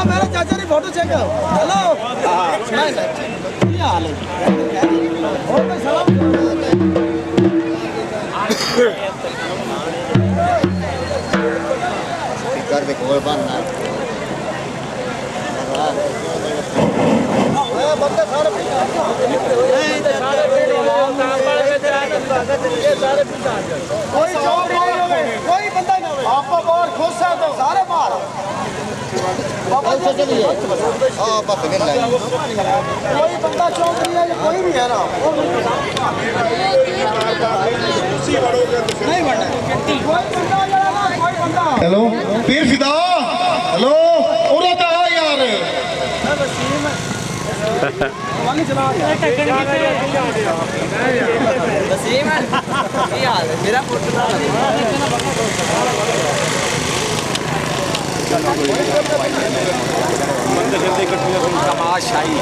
मेरा चाचा ने फोटो चेक हेलो कर दे कोई बनना बंदे सारे कोई बंदा नहीं आप बाहर खुश है तो सारे बाहर बाबा जी चलिए हां बस मिल ले कोई बंदा चौक नहीं है कोई भी है ना नहीं बनना कोई बंदा जरा ना कोई बंदा हेलो पीर फिदा हेलो उरे तो आ यार वाली चला वसीम है क्या हाल है मेरा फोटो तमाशाई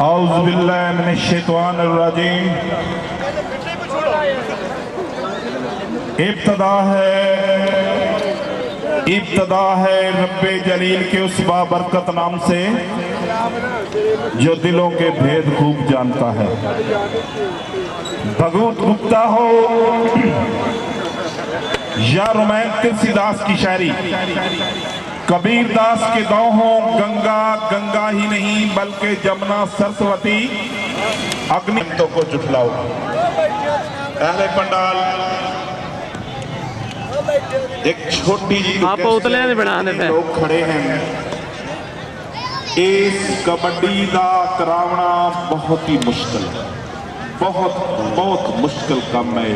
औज़ुबिल्लाहिमिनश्शैतानिर्रजीम। इब्तदा है रब्बे जलील के उस बाबरकत नाम से जो दिलों के भेद खूब जानता है। भगवत गुप्ता हो या रुमैन तुलसीदास की शायरी, कबीर दास के गाँव हो गंगा गंगा ही नहीं बल्कि जमुना सरस्वती अग्नितों को जुटलाओ। पहले पंडाल एक छोटी जी लोग खड़े हैं। इस कबड्डी का करावना बहुत ही मुश्किल है, बहुत मुश्किल काम है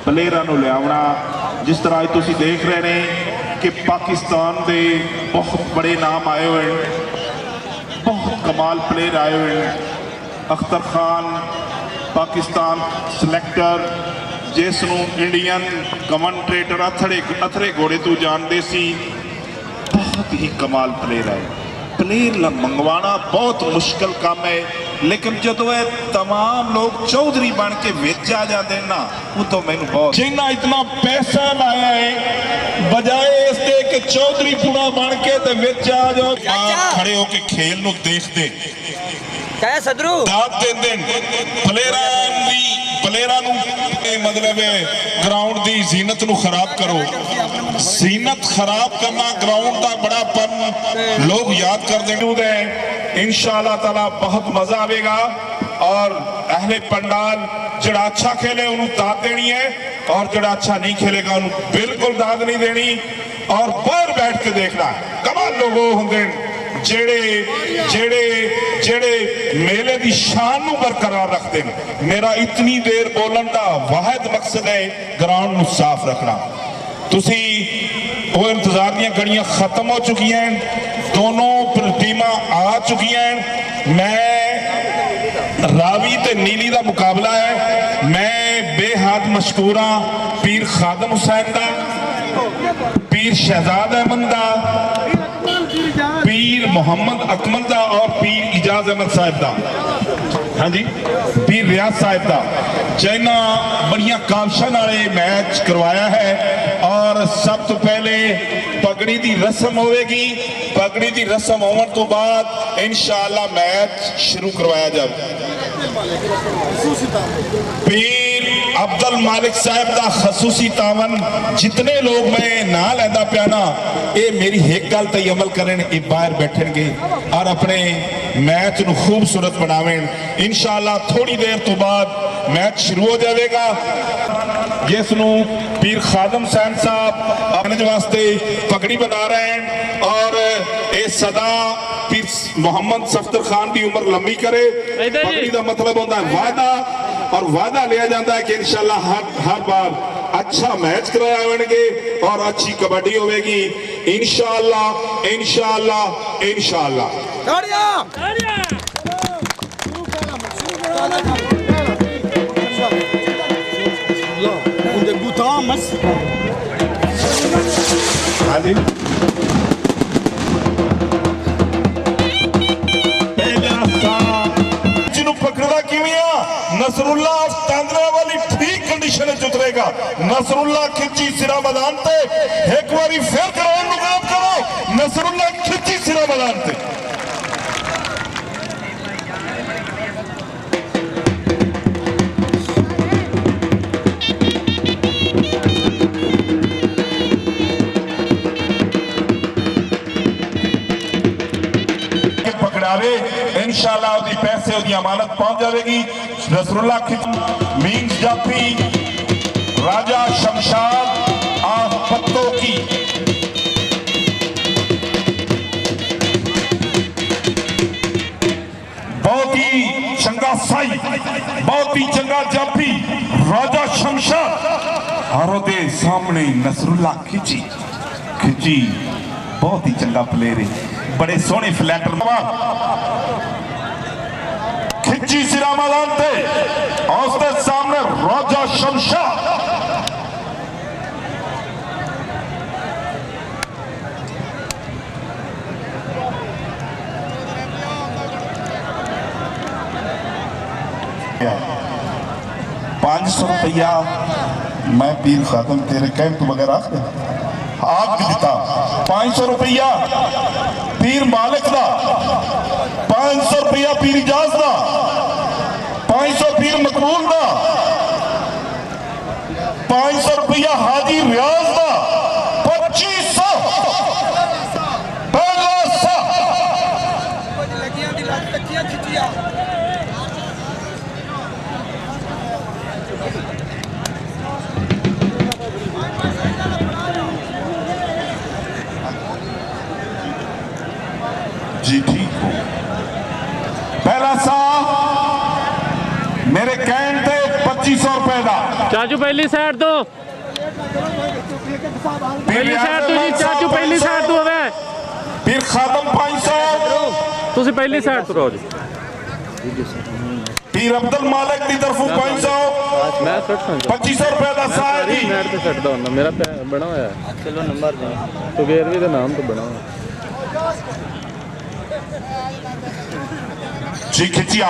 प्लेयरां नूं लियावना। जिस तरह तुसीं देख रहे हैं कि पाकिस्तान के बहुत बड़े नाम आए हुए हैं, बहुत कमाल प्लेयर आए हुए हैं। अख्तर खान पाकिस्तान सिलेक्टर, जिसनों इंडियन कमेंटेटर अथरे घोड़े तू जानते सी, बहुत ही कमाल प्लेयर है। पनीर मंगवाना बहुत मुश्किल काम है, लेकिन जो ये तमाम लोग चौधरी बन के विच आ जाते हैं ना, वो तो मैंने बहुत जिन्ना इतना पैसा लाया है बजाय इसके कि चौधरी पूरा बन के ते विच आ जाओ, खड़े होके खेल नूं देखते क्या सदरू दाद देंदे प्लेयरां नूं मतलब ग्राउंड की जीनत नूं खराब करो। जीनत खराब करना ग्राउंड का बड़ापन लोग याद कर देंगे। इंशाअल्लाह ताला बहुत मजा आएगा और अहले पंडाल जड़ा अच्छा खेले उन्होंने दाद देनी है और जड़ा अच्छा नहीं खेलेगा उन्होंने बिल्कुल दाद नहीं देनी और बाहर बैठ के देखना। कमाल लोग वो होंगे जेड़े जेड़े जेड़े मेले की शान नूं बरकरार रखते हैं। मेरा इतनी देर बोलन का वाहिद मकसद है ग्राउंड नूं साफ रखना। तुसी वो इंतजार दी घड़ियां खत्म हो चुकी हैं, दोनों टीमां आ चुकी हैं। मैं रावी ते नीली का मुकाबला है। मैं बेहद मशकूर हाँ पीर खादम हुसैन का, पीर शहजाद अहमद का, पीर मोहम्मद अकमल का और पीर इजाज अहमद साहब का। हाँ जी, पीर रियाज साहब का, जिन्होंने बड़िया काबशा नाले मैच करवाया है। और सब तो पहले पगड़ी की रस्म होगी, पगड़ी की रस्म होने तो बाद इंशाअल्लाह मैच शुरू करवाया जाए। पीर अब्दुल मालिक साहब का खसूसी तावन जितने लोग मैं ना लैंदा पिया ना, ये मेरी एक गल ते अमल करें, ये बाहर बैठेंगे और अपने मैच नूं खूबसूरत बनावें। इंशाअल्लाह थोड़ी देर तो बाद मैच शुरू हो जाएगा, जिसनूं पीर खादम हुसैन साहब अपने वास्ते पगड़ी बना रहे हैं और ये सदा पीर मोहम्मद सफदर खान की उम्र लंबी करे। पगड़ी का मतलब होता है वादा, और वादा लिया जाता है कि इंशाअल्लाह हर बार अच्छा मैच कराया होंगे और अच्छी कबड्डी होगी। इंशाअल्लाह इंशाअल्लाह इंशाअल्लाह। पकड़दा किवें नसरुल्ला तांदरा वाली ठीक कंडीशन उतरेगा। नसरुल्ला खिंची सिरा मैदान पे एक बारी फिर ग्राउंड गायब करो। नसरुल्ला खिंची सिरा मैदान पे इंशाअल्लाह उसकी पैसे उसकी अमानत पहुंच जाएगी। नसरुल्ला मीन्स जाफी राजा शमशाद आफ पत्तों की बहुत ही चंगा साई, बहुत ही चंगा जाफी राजा शमशाद और उसके सामने नसरुल्ला खिची खिची बहुत ही चंगा प्लेयर है, बड़े सोहने फ्लैटर खिंची सिरा मैदान थे और उसके सामने राजा शमशाद। ₹500 मैं पीर खादम तेरे कैंप वगैरह आग दिता। ₹500 पीर मालिक का, ₹500 पीर इजाज का, ₹500 पीर मकबूल का, ₹500 हाजी रियाज का, 2500 जी ठीक हो। पहला सा मेरे कैन थे ₹2500 का। चाचू पहली साइड दो, पहली साइड तो जी चाचू पहली साइड तो है। फिर खादम 500 तुसी पहली साइड तो रहो जी। पीर अब्दुल मालिक की तरफों 500 मैं ₹2500 का सारी मैं तो सेट दा हुंदा मेरा बना होया चलो नंबर दे तो गेरवी दा नाम तो बना होया जी खिंचिया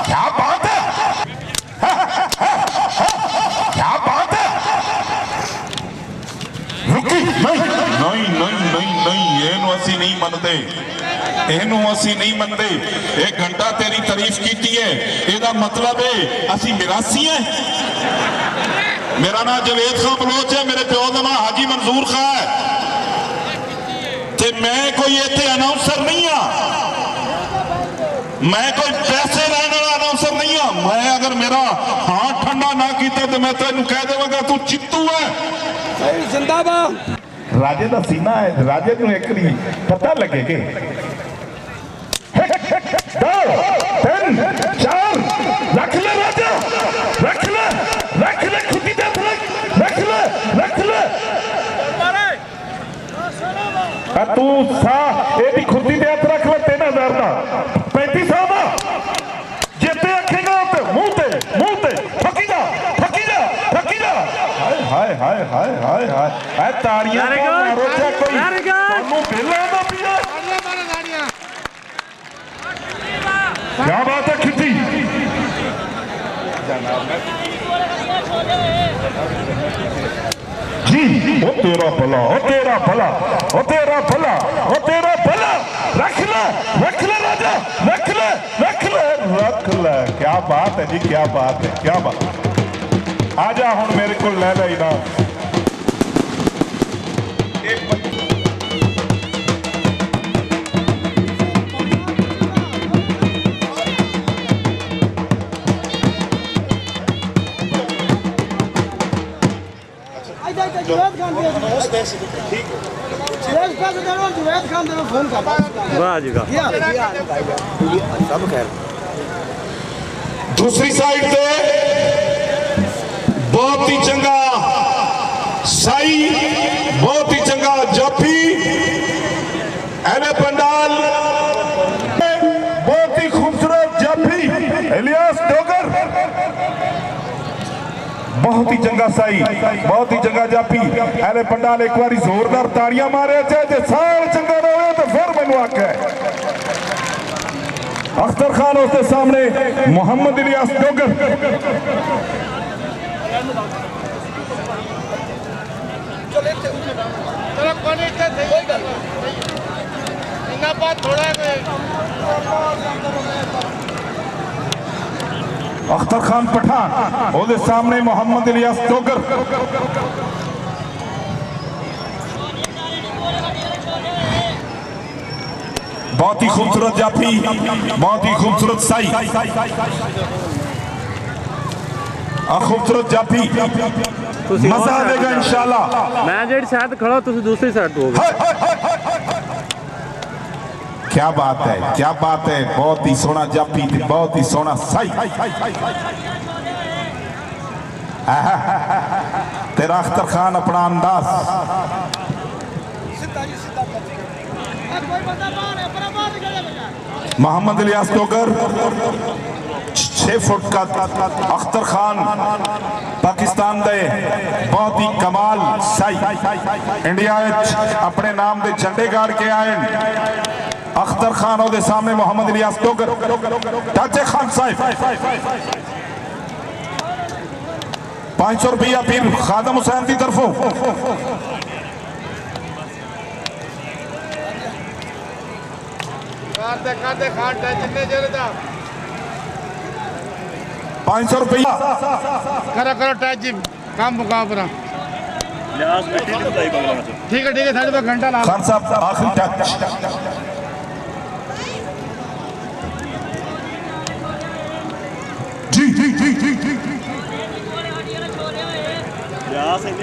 क्या बात है, क्या बात है। रुकी नहीं नहीं नहीं नहीं नहीं, ਇਹਨੂੰ ਅਸੀਂ नहीं मनते, ਇਹਨੂੰ ਅਸੀਂ नहीं मनते। एक घंटा तेरी तारीफ की है, ਇਹਦਾ मतलब है ਅਸੀਂ मिरासी है। मेरा नाम जवेद खान बलोच है, मेरे प्यो का नाम हाजी मंजूर खां है, ते मैं कोई इत्थे अनाउंसर नहीं हाँ, मैं कोई पैसे लैने वाला अनाउंसर नहीं हाँ। मैं अगर मेरा हाथ ठंडा ना किया तो मैं तेन कह देवांगा तू चित्तू है। जिंदाबाद। राजे का सीना है, राजे को एक नहीं पता लगे कि 2 3 4 रख ले राजा, रख ले, रख ले खुदी दे, रख ले, रख ले। तू सा एदी खुदी दे हथ रख ले 3000 का 3500 का जिते आखेगा तो मुंह ते फकी जा, फकी जा, फकी जा। हाय हाय हाय हाय हाय हाय ताड़ियां मारो क्या कोई तन्नू बेला दा पिया। क्या बात है खिची जी, ओ तेरा भला, ओ तेरा भला, ओ तेरा भला, ओ तेरा भला। रख ले, रख ले राजा, रख ले, रख ले, रख ले। क्या बात है जी, क्या बात है, क्या बात। आजा हुण मेरे को ले ले ना जुवैद खान दे जुवैद खान दे फोन कर। वाह जी वाह। सब खैर। दूसरी साइड से बहुत ही चंगा साई, बहुत ही चंगा जाफी, एने पंडाल बहुत ही खूबसूरत जाफी इलियास डोगर, बहुत ही चंगा साई, बहुत ही चंगा जाफी एने पंडाल। एक बार जोरदार ताड़ियां मारे चाहे साल चंगा रहे तो फिर मैनू आख्या अख्तर खान उसके सामने मोहम्मद इलियास डोगर। अख्तर खान पठान उसके सामने मोहम्मद इलियास डोगर। बहुत ही खूबसूरत जाफी, बहुत ही खूबसूरत साई, खूबसूरत जाफी, मजा आएगा इंशाल्लाह। मैं जेडी साइड खड़ा तुसी दूसरी साइड हो गए। क्या बात है, क्या बात है। बहुत ही सोना जाफी, बहुत ही सोना साई। तेरा अख्तर खान अपना अंदाज। मोहम्मद इलियास डोगर 6 फुट का अख्तर खान पाकिस्तान दे बहुत ही कमाल साई इंडिया अपने नाम दे झंडे गाड़ के आए। अख्तर खान ओदे सामने मोहम्मद इलियास डोगर। ताजे खान साहिब 500 रुपया फिर खादम हुसैन की तरफों। ₹500 करो करो टच काम मुकाबला ठीक है साढ़े 2 घंटा ना। खान साहब आखिरी टच। जी जी जी जी जी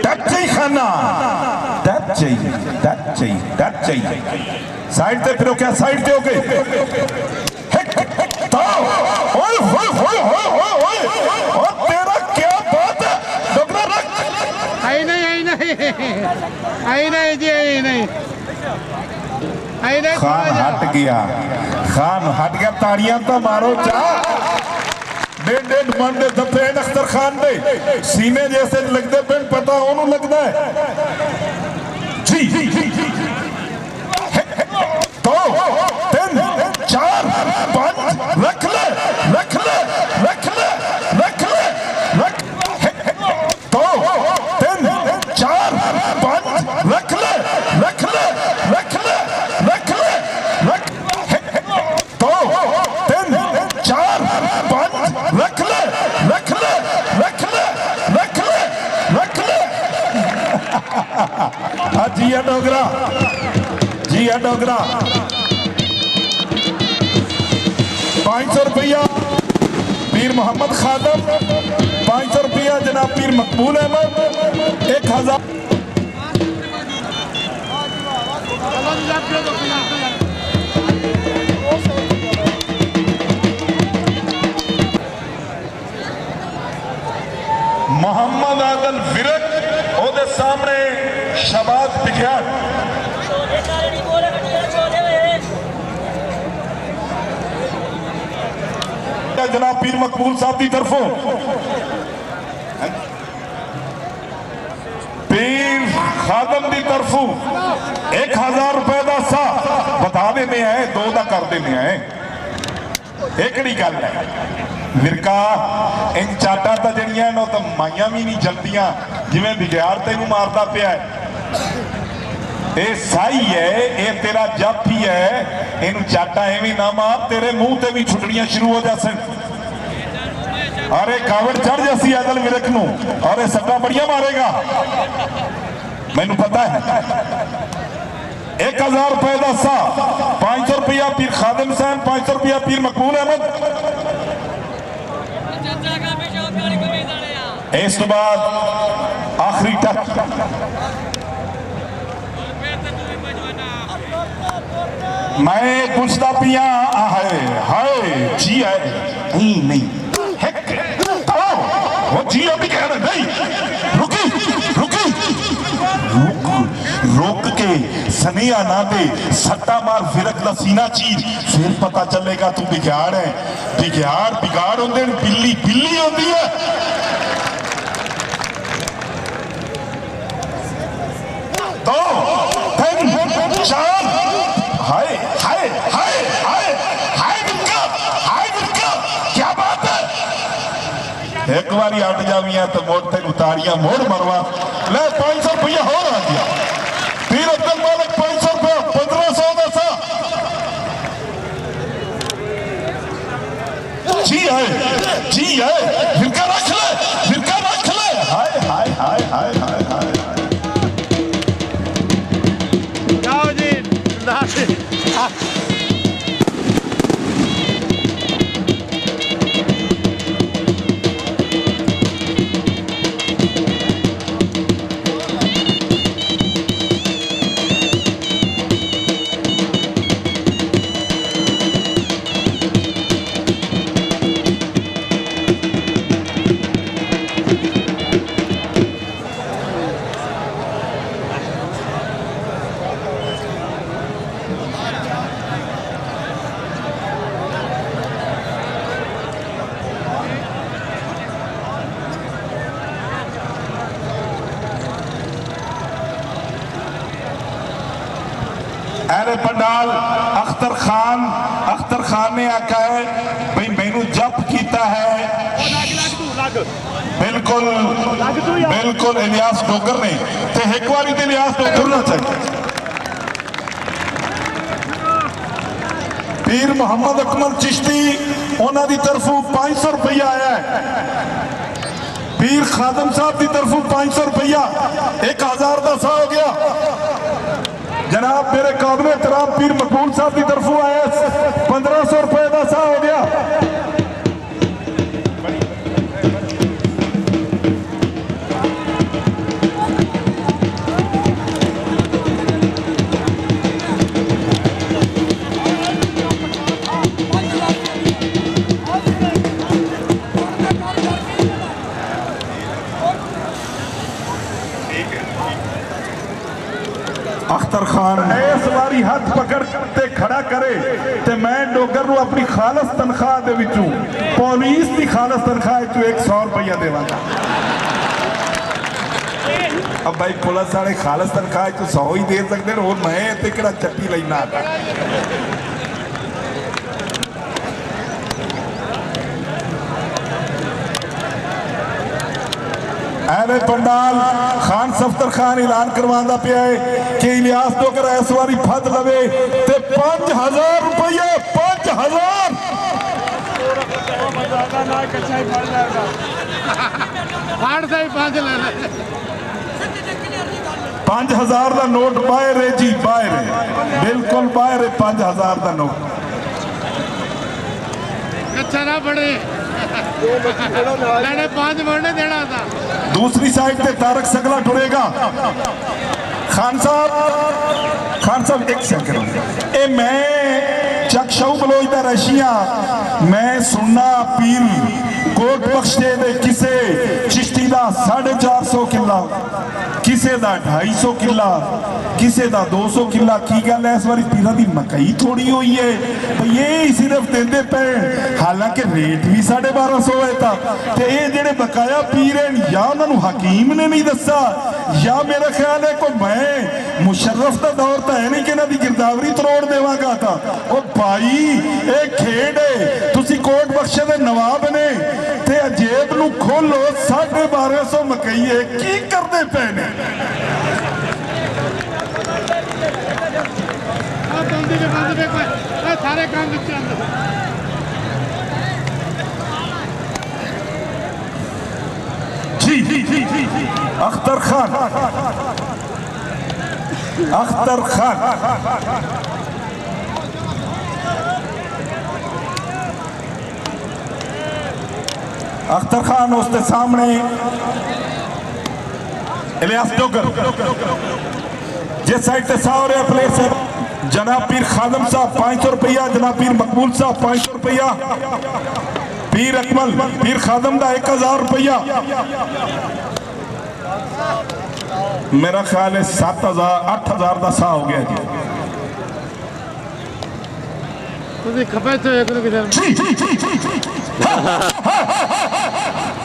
टच चाहिए खाना, टच चाहिए, टच चाहिए, टच चाहिए। साइड पे फिर क्या साइड पे हो गए। तेरा क्या बात है डोगरा रख। आई नहीं आई नहीं आई नहीं जी आई नहीं आई नहीं। खान हट गया, खान हट गया। ताड़ियां तो मारो चा। 1.5 मन दे दफे अख्तर खान दे सीने जैसे लगते पे पता ओनू लगता है। जी 2 3 4 5 रख ले रख ले रख ले रख ले रख 2 3 4 5 रख ले रख ले रख ले रख ले रख 2 3 4 5 रख ले रख ले रख ले रख ले रख ले जी है डोगरा जी है डोगरा 500 रुपया पीर मोहम्मद खादम 500 रुपया जनाब पीर मकबूल अहमद 1000 मोहम्मद आदल विरक ओदे सामने शबाज बिघियाड़ जनाब पीर मकबूल साहब की तरफों पीर खादम की तरफों 1000 रुपए का सा बता देने है 2 का कर देने है एक गल है विरका इन चाटा तो जड़ियां नो तो माइया भी नहीं चलदियां जिवें बिघियाड़ तेनू मारदा पिया ये साई है ये तेरा जाफी है इन चाटा एवं ना मार तेरे मुंह ते भी छुटनियां शुरू हो जासन अरे कावड़ चढ़ जासी आदल विरक नू और ये सट्टा बड़िया मारेगा मैनू पता है 1000 रुपए का सा 500 रुपया पीर खादिम हुसैन 500 रुपया पीर मकबूल अहमद इस तो बाद आखिरी टच मैं पूछता पिया हाय हाय जी है नहीं वो जी अभी कह रहे नहीं रुकी रोक के सनिया ना दे सट्टा मार फिरक दा सीना चीर फिर पता चलेगा तू बिघाड़ है बिगाड़ होंदे बिल्ली बिल्ली होती है दो तीन चार हाय हाय हाय हाय हाय बिल्का क्या बात है एक बारी अट जावियां तो मोड़ तेन उतारियां मोड़ मरवा ले 500 रुपया हो आ गया पीर अब्दुल मालिक 500 रुपया 1500 का सा जी है फिरका रख ले हाय हाय हाय हाय हाय हाय जाओ जी अरे पंडाल अख्तर खान ने आखा है भाई मैनू जप किया है बिल्कुल इलियास डोगर ने ते एक बारी ते इलियास डोगर ना चाहिए पीर मोहम्मद अकमल चिश्ती उन्हों की तरफों 500 रुपया आया है पीर खादम साहब की तरफों 500 रुपया 1000 का सा हो गया जनाब मेरे काबिल एहतराम पीर मकबूल साहब की तरफों आया 1500 रुपए का सा हो गया अख्तर खान इस बारी हाथ पकड़ के खड़ा करे ते मैं डोगर नूं अपनी खालस तनख्वाह दे विचों पुलिस की खालस तनख्वाह 100 रुपया देवांगा अब भाई पुलिस वाले खालस तनख्वाह तो 100 ही दे सकते हैं और मैं इतने किहड़ा चट्टी लेना आता एवे पंडाल खान सफ्तर खान ऐलान करवांदा पिया है कि इलियास डोगर इस बारी फद लवे ते 5000 रुपये 5000 5000 का नोट बाहर है जी बाहर है बिल्कुल बाहर है 5000 का नोट अच्छा ना पड़े लड़े 5 महीने देना था। दूसरी साइड पे तारक सगला टुरेगा खान साहब एक सेकंड ए मैं चकशाऊ बलोच दा रशिया मैं सुनना पीर कोट बख्शे दे किसे चिश्ती दा 450 किला किसे दा 250 किला किसे दा 200 किला की गल है इस बारी पीरा दी मकई थोड़ी हुई है तो ये ही सिर्फ देंदे पे हालांकि रेट भी 1250 है था ते ये जेड़े बकाया पीर हैं या उन्होंने हकीम ने नहीं दसा या मेरा ख्याल है कोई मैं मुशर्रफ का दौर तो है नहीं कि इन्हां दी गिरदावरी तरोड़ देवांगा था ओ भाई ये खेड है तुसी कोट बख्शे दे नवाब ने ते अजेब नू खोलो 1250 मकई है की करदे पे ने सारे काम जी अख्तर खान उसके सामने इलियास डोगर जिस साइड से सारे प्लेस है जनाब पीर खादम साहब 500 रुपया जनाब पीर मकबूल साहब 500 रुपया पीर अकमल पीर खादम का 1000 रुपया मेरा ख्याल है 7000 8000 का सा हो गया जी खपे तो एक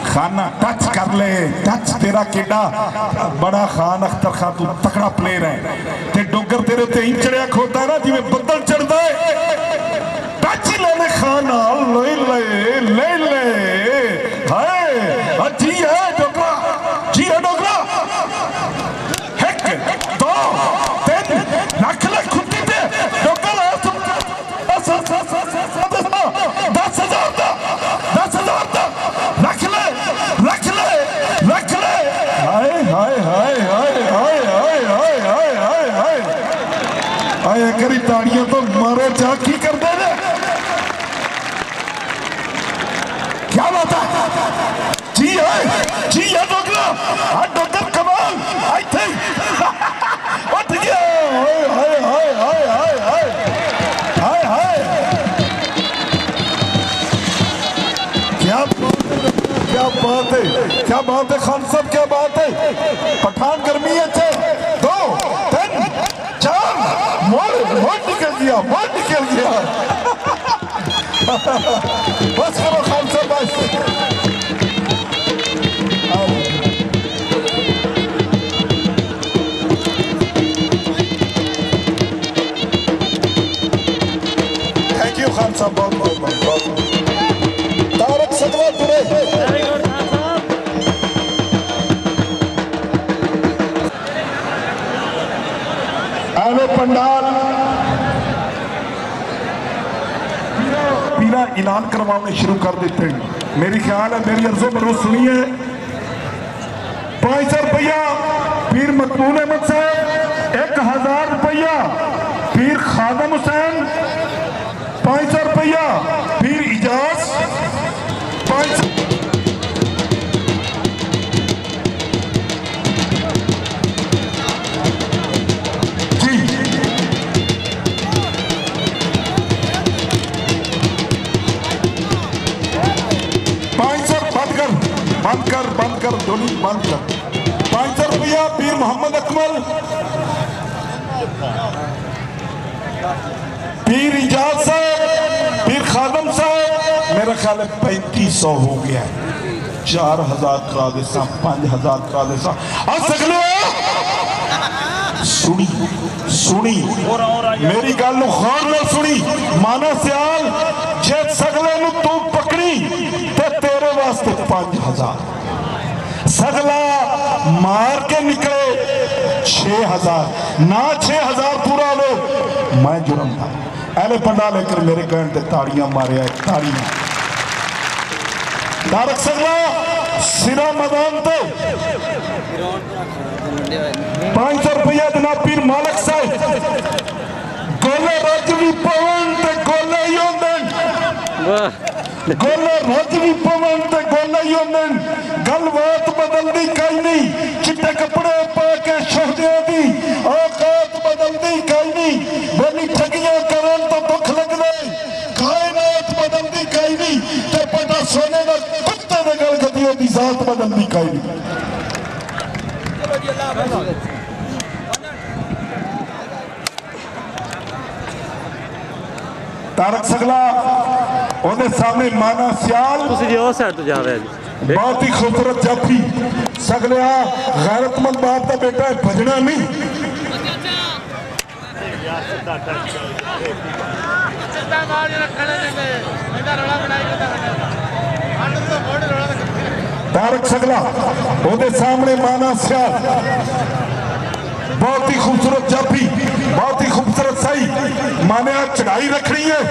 खाना टच कर ले टच तेरा केडा बड़ा खान अख्तर खान तू तकड़ा प्लेयर है ते डोगर तेरे ते इंच चढ़िया खोता है ना जिवें बदल चढ़दा है टच ले ले खाना ले ले हाय जी है डोगरा एक दो तीन रख ले खुट्टी ते डोगर 10,000 दा रख ले हाय करी ताड़ियों तो मारो जा की कर दे क्या बात है जी है डोगरा डोगर कमाल आई थिंक उठ गया क्या बात है खान साहब क्या बात है पठान गर्मी है 2 3 4 मोड़ निकल गया बस करो खान साहब बस थैंक यू खान साहब बहुत तारक सगला तुरे पंडाल पीरा ऐलान करवाने शुरू कर देते हैं मेरी ख्याल है मेरी अर्जो बरूज सुनिए 500 रुपया पीर मकबूल अहमद साहब 1000 रुपया पीर खादम हुसैन 500 रुपया पीर इजाज 500 बंद कर डोली बंद कर 500 रुपया पीर मोहम्मद अकमल पीर इजाज साहब पीर खादम साहब मेरा ख्याल है 3500 हो गया है 4000 करा दे सा 5000 करा दे सा आ सकले सुनी सुनी मेरी गल नूं गौर नाल सुनी माना सियाल जे सगले नूं तू पकड़ी ते तेरे वास्ते 5000 सगला मार के निकले 6000 ना 6000 पूरा लो मैं जुर्म था एले पंडा लेकर मेरे कहने ते ताड़ियां मारे ताड़ियां तारक सगला सिरा मैदान ते 500 रुपया जनाब पीर मालिक साहब गोले रज भी पवन ते गोले ही होंदे गोले रज भी पवन ते गोले ही होंदे गलबात बदलती कई नहीं चिट्टे कपड़े पा के शोहदियों की औकात बदलती कई नहीं बोली ठगियां करन तो दुख लगदे कायनात बदलती कई नहीं ते पता सोने दा कुत्ते दे गल गदियों दी जात बदलती कई नहीं तारक सगला ਉਹਦੇ ਸਾਹਮਣੇ ਮਾਨਾ ਸਿਆਲ ਤੁਸੀਂ ਜੀ ਉਹ ਸਾਈਡ ਤੋਂ ਜਾ ਰਹੇ ਜੀ बहुत ही खूबसूरत जाफी सगलिया गैरतमंद बाप का बेटा है भजना नहीं तारक सगला ਉਹਦੇ सामने माना सियाल बहुत ही खूबसूरत जाफी बहुत ही खूबसूरत सही माने चढ़ाई रखनी है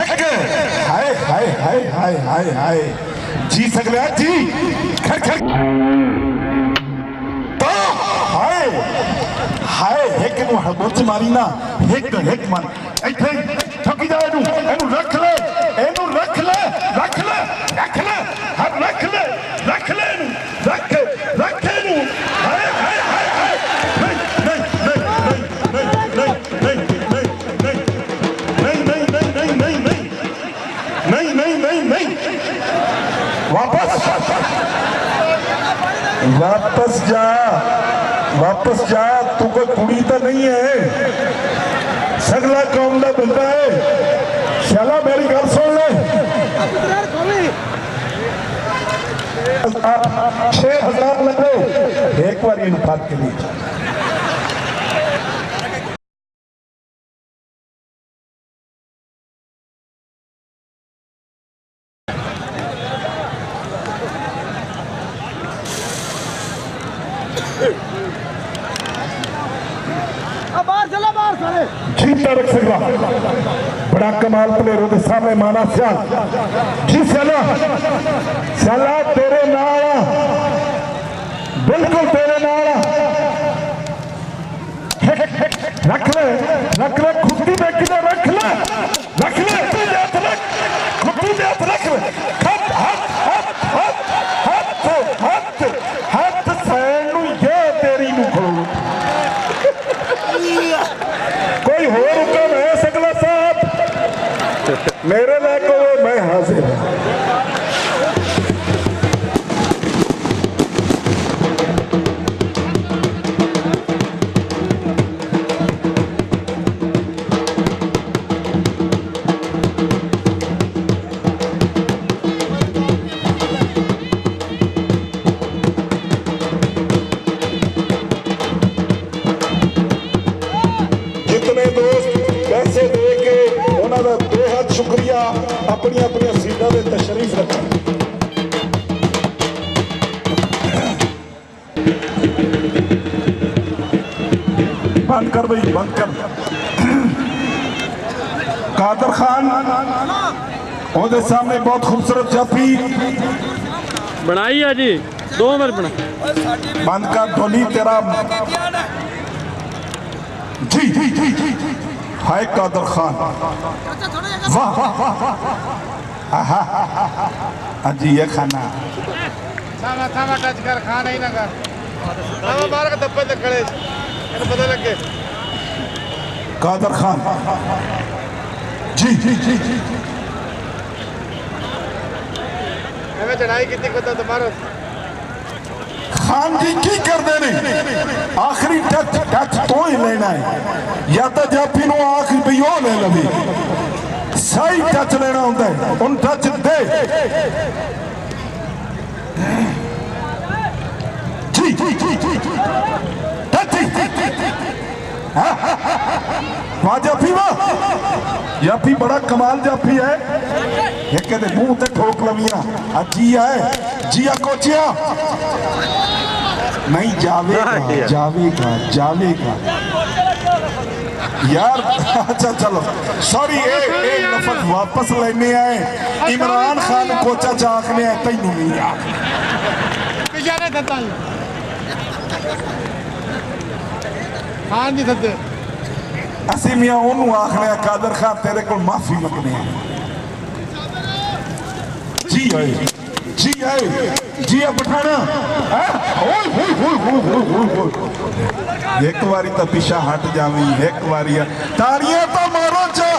हाय हाय हाय हाय हाय हाय जी सगलिया जी खड़ खड़ तो हाय हाय एक नु मुर्च मारी ना एक मन इथे ठकी जा एनु रख ले एनु रख ले रख ले रख ले हर रख ले एनु रख रख एनु हाय हाय हाय हाय नहीं वापस जा तू कोई कुड़ी तो नहीं है सगला कौम का बंदा है शाला मेरी गल सुन ले 6000 लगे एक बार इन फाट के लिए जीता रख सकता बड़ा कमाल प्लेयर के सामने माना सियाल जी सियाला सियाला तेरे नाल बिल्कुल तेरे नाल रख ले खुदी देखी दे रख ले खुदी दे हाथ रख ले हाथ सैन नू ये तेरी नू खड़ो कोई हो रुका मैं सगला साहब मेरे लायक हो मैं हाजिर शुक्रिया अपनी अपनी सीटा में तशरीफ रखें बंद कर भाई बंद कर कादर खान ਉਹਦੇ सामने बहुत खूबसूरत जाफी बनाई है जी 2 मिनट बना बंद कर ढोली तेरा जी हाय कादर खान वाह जी ये खाना थामा टच कर खाना ही ना कर मार के धब्बे ते खड़े पता लगे कादर खान जी एवें चढ़ाई कितनी पता तुम्हारा खान जी की करते ने आखिरी टच तो ही लेना है या तो जाफी नु आखिरी भी ओ ले लवी ਸਹੀ ਟੱਚ ਲੈਣਾ ਹੁੰਦਾ ਹੈ, ਉਹਨੂੰ ਟੱਚ ਦੇ ਜੀ ਟੱਚ ਵਾਹ ਜਾਫੀ ਵਾਹ ਜਾਫੀ ਬੜਾ ਕਮਾਲ ਜਾਫੀ ਹੈ ਇੱਕ ਇਹਦੇ ਮੂੰਹ ਤੇ ਠੋਕ ਲਵੀਆਂ ਆ ਜੀਆ ਹੈ ਜੀਆ ਕੋਚਿਆ ਨਹੀਂ ਜਾਵੇਗਾ ਜਾਵੇਗਾ ਜਾਵੇਗਾ यार अच्छा चलो सॉरी ए नफत वापस लेने आए इमरान खान कोचा चाखने आए तैनू नहीं यार पिछा ने दत्ता हाँ जी सत्ते ਅਸੀਂ ਮੀਆਂ ਉਹਨੂੰ ਆਖਨੇ ਆ ਕਾਦਰ ਖਾਨ ਤੇਰੇ ਕੋਲ ਮਾਫੀ ਮੰਗਨੇ ਆ ਜੀ ਆਏ ਜੀ ਆ ਪਠਾਣਾ ਓਏ ਹੋਏ ਹੋਏ ਹੋਏ ਹੋਏ ਇੱਕ ਵਾਰੀ ਤਾਂ ਪਿੱਛਾ ਹਟ ਜਾਵੀਂ ਇੱਕ ਵਾਰੀ ਤਾੜੀਆਂ ਤਾਂ ਮਾਰੋ ਚਾ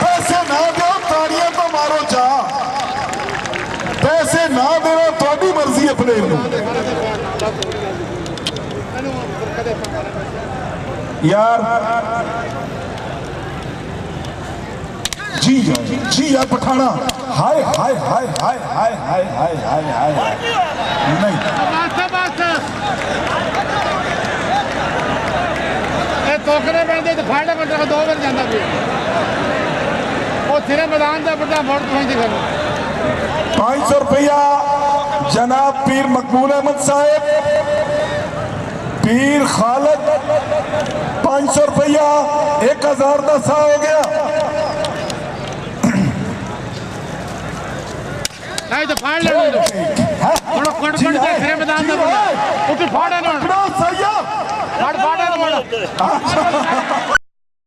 ਪੈਸੇ ਨਾ ਦਿਓ ਤਾੜੀਆਂ ਤਾਂ ਮਾਰੋ ਚਾ ਪੈਸੇ ਨਾ ਦੇਣਾ ਤੁਹਾਡੀ ਮਰਜ਼ੀ ਹੈ ਪਲੇਅਰ ਨੂੰ यार जी यार पठाना हाय हाय हाय हाय हाय हाय हाय हाय हाय नहीं बस ये टोकरे पैंदे ते फाड़े मंडल 2 बार जांदा पिया ओ सिरे मैदान दा बड़ा वोट पहुंच गया 500 रुपया जनाब पीर मकबूल अहमद साहब पीर खालिद 500 रुपया 1000 का सा हो गया नहीं तो फाड़ ले थोड़ा कट कट के सिरे मैदान दा बड़ा उठ फाड़े ना सही फाड़ फाड़े ना